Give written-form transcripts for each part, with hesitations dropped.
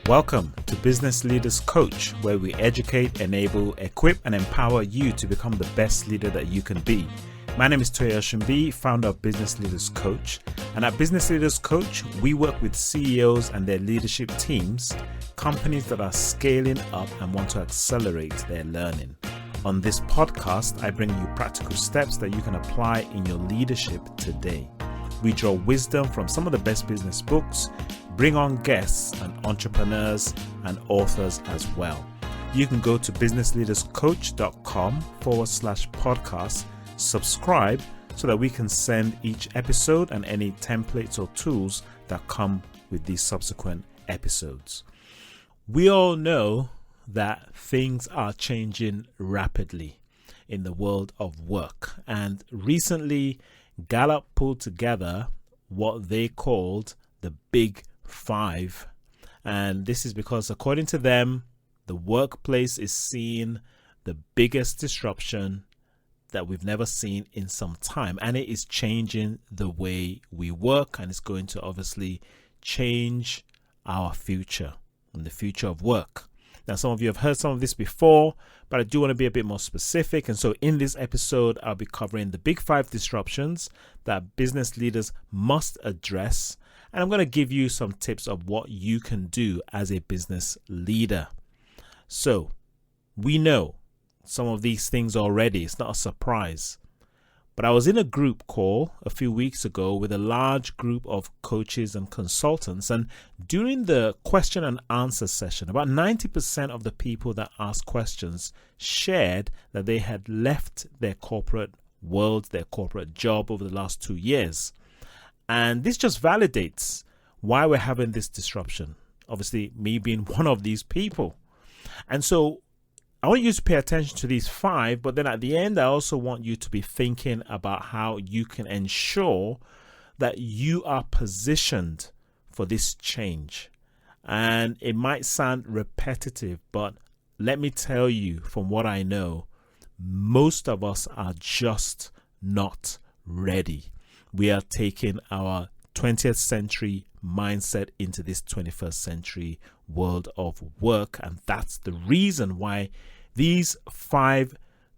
Welcome to Business Leaders Coach, where we educate, enable, equip, and empower you to become the best leader that you can be. My name is Toya Shimbi, founder of Business Leaders Coach. And at Business Leaders Coach, we work with CEOs and their leadership teams, companies that are scaling up and want to accelerate their learning. On this podcast, I bring you practical steps that you can apply in your leadership today. We draw wisdom from some of the best business books, bring on guests and entrepreneurs and authors as well. You can go to businessleaderscoach.com/podcast, subscribe so that we can send each episode and any templates or tools that come with these subsequent episodes. We all know that things are changing rapidly in the world of work, and recently Gallup pulled together what they called the Big Five, and this is because according to them, the workplace is seeing the biggest disruption that we've never seen in some time, and it is changing the way we work, and it's going to obviously change our future and the future of work. Now, some of you have heard some of this before, but I do want to be a bit more specific. And so in this episode, I'll be covering the big 5 disruptions that business leaders must address. And I'm going to give you some tips of what you can do as a business leader. So we know some of these things already. It's not a surprise. But I was in a group call a few weeks ago with a large group of coaches and consultants. And during the question and answer session, about 90% of the people that asked questions shared that they had left their corporate world, their corporate job over the last 2 years. And this just validates why we're having this disruption. Obviously, me being one of these people. And so I want you to pay attention to these 5, but then at the end, I also want you to be thinking about how you can ensure that you are positioned for this change. And it might sound repetitive, but let me tell you from what I know, most of us are just not ready. We are taking our 20th century mindset into this 21st century world of work, and that's the reason why these 5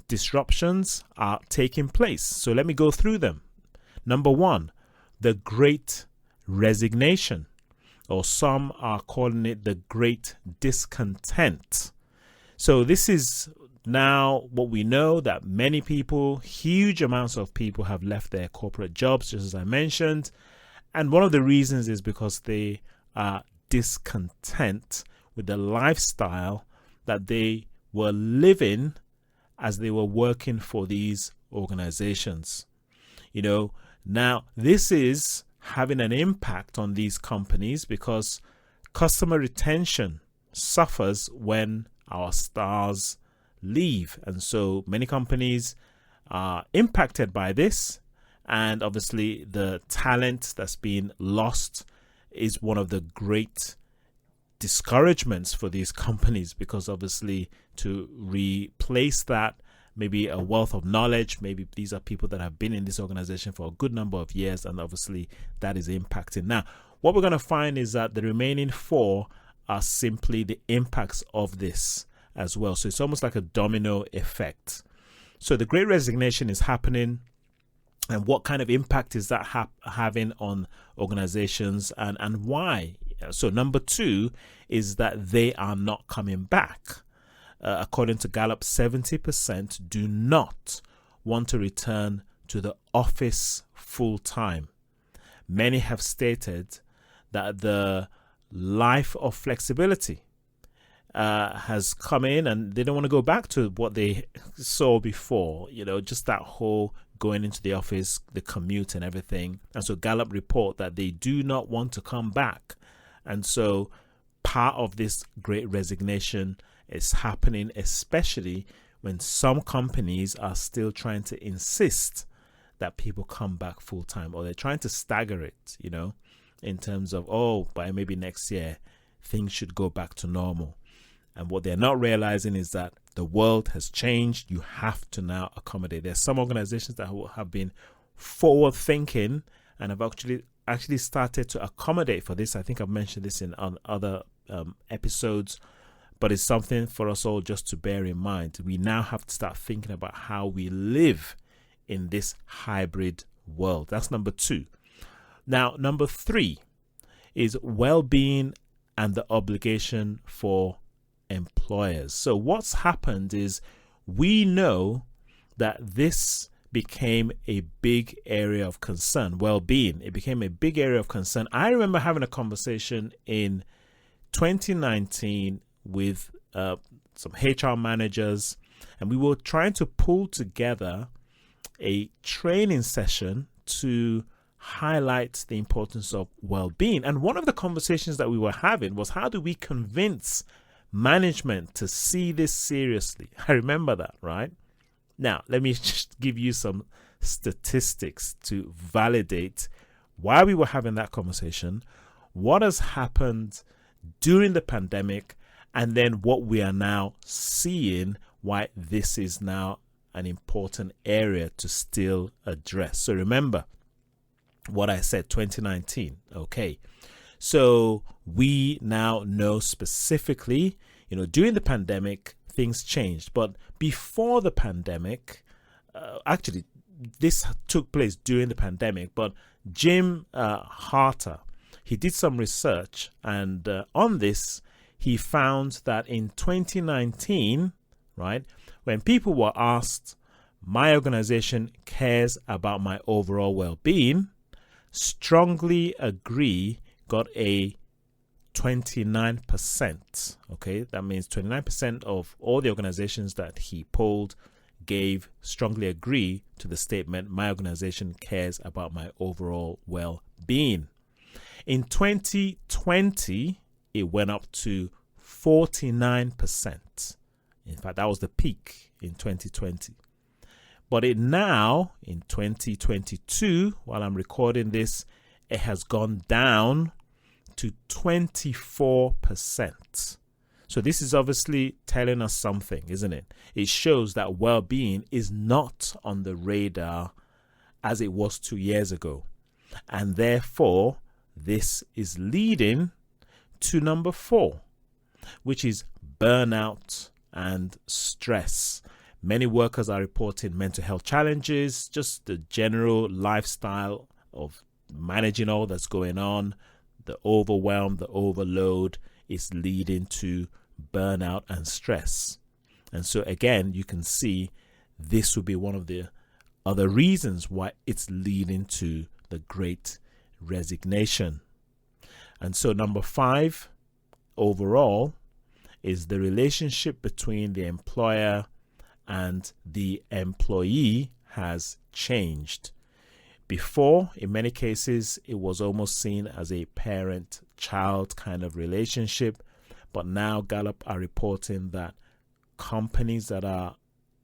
disruptions are taking place. So let me go through them. Number 1, the Great Resignation, or some are calling it the Great Discontent. So this is now what we know, that many people, huge amounts of people, have left their corporate jobs, just as I mentioned. And one of the reasons is because they are discontent with the lifestyle that they were living as they were working for these organizations. You know, now this is having an impact on these companies because customer retention suffers when our stars leave. And so many companies are impacted by this. And obviously the talent that's being lost is one of the great discouragements for these companies, because obviously to replace that, maybe a wealth of knowledge, maybe these are people that have been in this organization for a good number of years, and obviously that is impacting. Now, what we're going to find is that the remaining 4 are simply the impacts of this as well. So it's almost like a domino effect. So the Great Resignation is happening. And what kind of impact is that having on organizations, and why? So number 2 is that they are not coming back. According to Gallup, 70% do not want to return to the office full time. Many have stated that the life of flexibility has come in, and they don't want to go back to what they saw before, you know, just that whole going into the office, the commute and everything. And so Gallup report that they do not want to come back. And so part of this Great Resignation is happening, especially when some companies are still trying to insist that people come back full time, or they're trying to stagger it, you know, in terms of, by maybe next year, things should go back to normal. And what they're not realizing is that the world has changed. You have to now accommodate. There's some organizations that have been forward thinking and have actually started to accommodate for this. I think I've mentioned this in on other episodes, but it's something for us all just to bear in mind. We now have to start thinking about how we live in this hybrid world. That's number 2. Now, number 3 is well-being and the obligation for employers. So what's happened is we know that this became a big area of concern. Well-being, it became a big area of concern. I remember having a conversation in 2019 with some HR managers, and we were trying to pull together a training session to highlight the importance of well-being. And one of the conversations that we were having was, how do we convince management to see this seriously? I remember that, right? Now, let me just give you some statistics to validate why we were having that conversation, what has happened during the pandemic, and then what we are now seeing, why this is now an important area to still address. So remember what I said, 2019. Okay. So we now know specifically, during the pandemic, things changed. But before the pandemic, actually, this took place during the pandemic, but Jim Harter, he did some research, and on this, he found that in 2019, right, when people were asked, my organization cares about my overall well-being, strongly agree got a 29%. Okay, that means 29% of all the organizations that he polled gave strongly agree to the statement, my organization cares about my overall well-being. In 2020, it went up to 49%. In fact, that was the peak in 2020. But it now, in 2022, while I'm recording this, it has gone down to 24%. So this is obviously telling us something, isn't it? It shows that well-being is not on the radar as it was 2 years ago. And therefore, this is leading to number 4, which is burnout and stress. Many workers are reporting mental health challenges, just the general lifestyle of managing all that's going on, the overwhelm, the overload is leading to burnout and stress. And so again, you can see this will be one of the other reasons why it's leading to the Great Resignation. And so number 5 overall is the relationship between the employer and the employee has changed. Before, in many cases, it was almost seen as a parent-child kind of relationship. But now Gallup are reporting that companies that are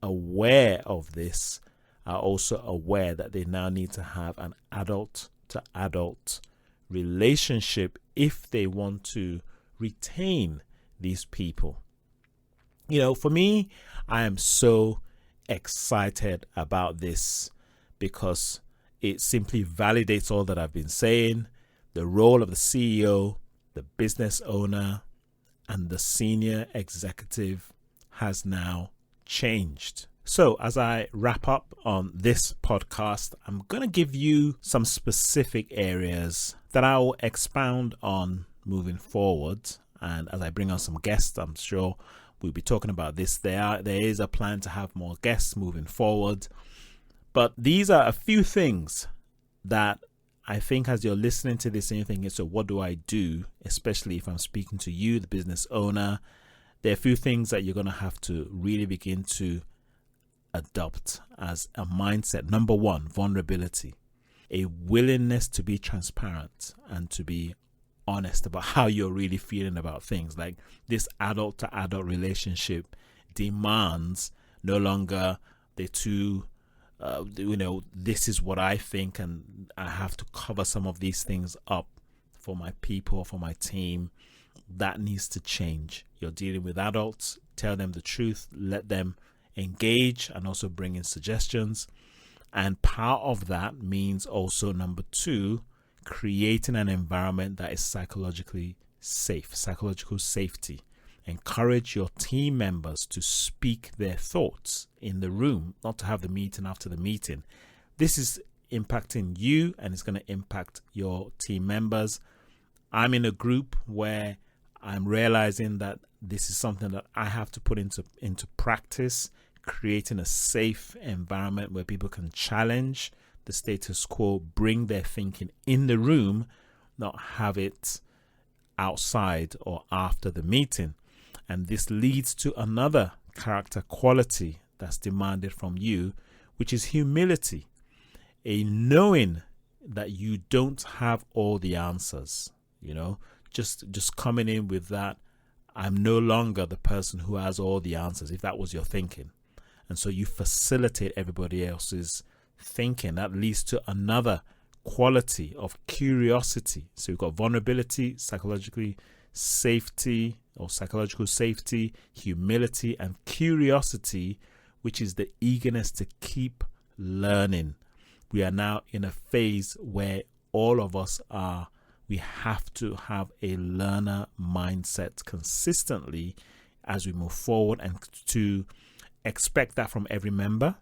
aware of this are also aware that they now need to have an adult-to-adult relationship if they want to retain these people. For me, I am so excited about this because it simply validates all that I've been saying. The role of the CEO, the business owner, and the senior executive has now changed. So as I wrap up on this podcast, I'm going to give you some specific areas that I will expound on moving forward. And as I bring on some guests, I'm sure we'll be talking about this. There is a plan to have more guests moving forward. But these are a few things that I think as you're listening to this and you're thinking, so what do I do? Especially if I'm speaking to you, the business owner, there are a few things that you're going to have to really begin to adopt as a mindset. Number 1, vulnerability, a willingness to be transparent and to be honest about how you're really feeling about things. Like this adult to adult relationship demands no longer the two this is what I think and I have to cover some of these things up for my people, for my team. That needs to change. You're dealing with adults, tell them the truth, let them engage and also bring in suggestions. And part of that means also number 2, creating an environment that is psychologically safe, psychological safety. Encourage your team members to speak their thoughts in the room, not to have the meeting after the meeting. This is impacting you and it's going to impact your team members. I'm in a group where I'm realizing that this is something that I have to put into practice, creating a safe environment where people can challenge the status quo, bring their thinking in the room, not have it outside or after the meeting. And this leads to another character quality that's demanded from you, which is humility, a knowing that you don't have all the answers. Just coming in with that, I'm no longer the person who has all the answers, if that was your thinking. And so you facilitate everybody else's thinking. That leads to another quality of curiosity. So you've got vulnerability, psychological safety, humility, and curiosity, which is the eagerness to keep learning. We are now in a phase where all of us we have to have a learner mindset consistently as we move forward, and to expect that from every member.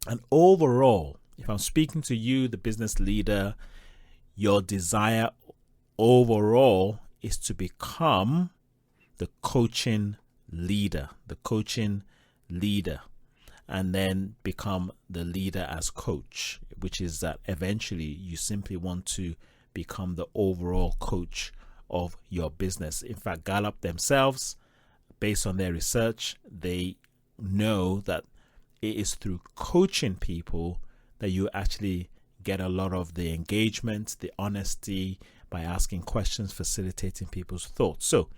And overall, if I'm speaking to you, the business leader, your desire overall is to become the coaching leader, and then become the leader as coach, which is that eventually you simply want to become the overall coach of your business. In fact, Gallup themselves, based on their research, they know that it is through coaching people that you actually get a lot of the engagement, the honesty, by asking questions, facilitating people's thoughts. So,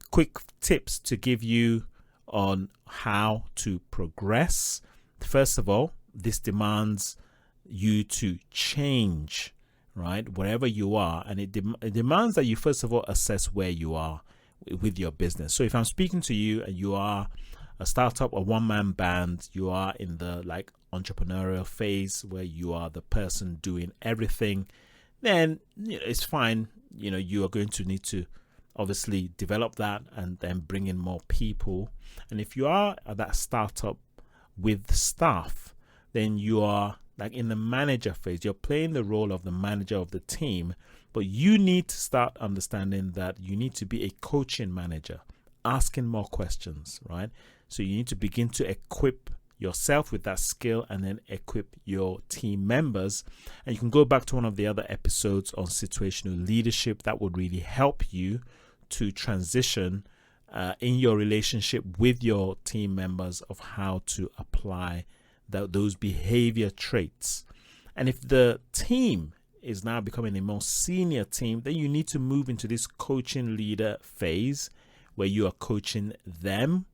quick tips to give you on how to progress. First of all, this demands you to change, right? Wherever you are, and it demands that you first of all assess where you are with your business. So if I'm speaking to you and you are a startup, a one-man band, you are in the entrepreneurial phase where you are the person doing everything, then it's fine. You are going to need to obviously develop that and then bring in more people. And if you are at that startup with staff, then you are in the manager phase. You're playing the role of the manager of the team, but you need to start understanding that you need to be a coaching manager, asking more questions, right? So you need to begin to equip yourself with that skill and then equip your team members. And you can go back to one of the other episodes on situational leadership that would really help you to transition in your relationship with your team members of how to apply those behavior traits. And if the team is now becoming a more senior team, then you need to move into this coaching leader phase where you are coaching them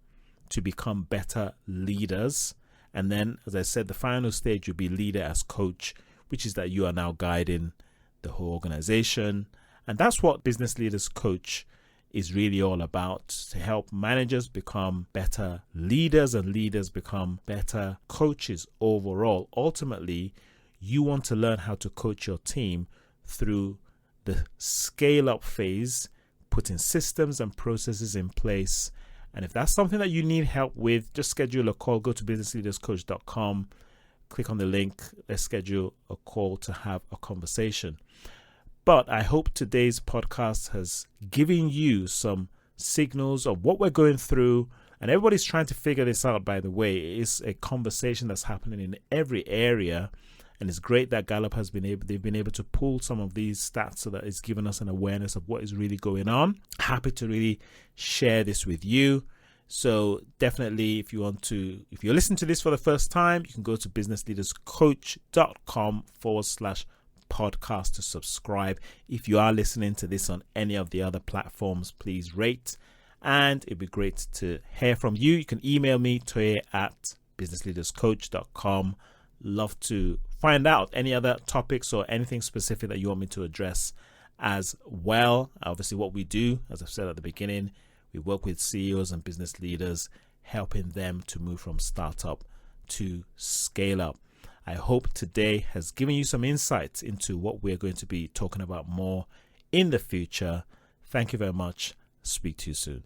to become better leaders. And then, as I said, the final stage will be leader as coach, which is that you are now guiding the whole organization. And that's what Business Leaders Coach is really all about, to help managers become better leaders and leaders become better coaches overall. Ultimately, you want to learn how to coach your team through the scale-up phase, putting systems and processes in place. And if that's something that you need help with, just schedule a call. Go to businessleaderscoach.com, click on the link, let's schedule a call to have a conversation. But I hope today's podcast has given you some signals of what we're going through. And everybody's trying to figure this out, by the way. It's a conversation that's happening in every area. And it's great that Gallup they've been able to pull some of these stats so that it's given us an awareness of what is really going on. Happy to really share this with you. So definitely, if you're listening to this for the first time, you can go to businessleaderscoach.com/podcast to subscribe. If you are listening to this on any of the other platforms, please rate, and it'd be great to hear from you. You can email me, toye@businessleaderscoach.com. Love to find out any other topics or anything specific that you want me to address as well. Obviously, what we do, as I've said at the beginning, we work with CEOs and business leaders, helping them to move from startup to scale up. I hope today has given you some insights into what we're going to be talking about more in the future. Thank you very much. Speak to you soon.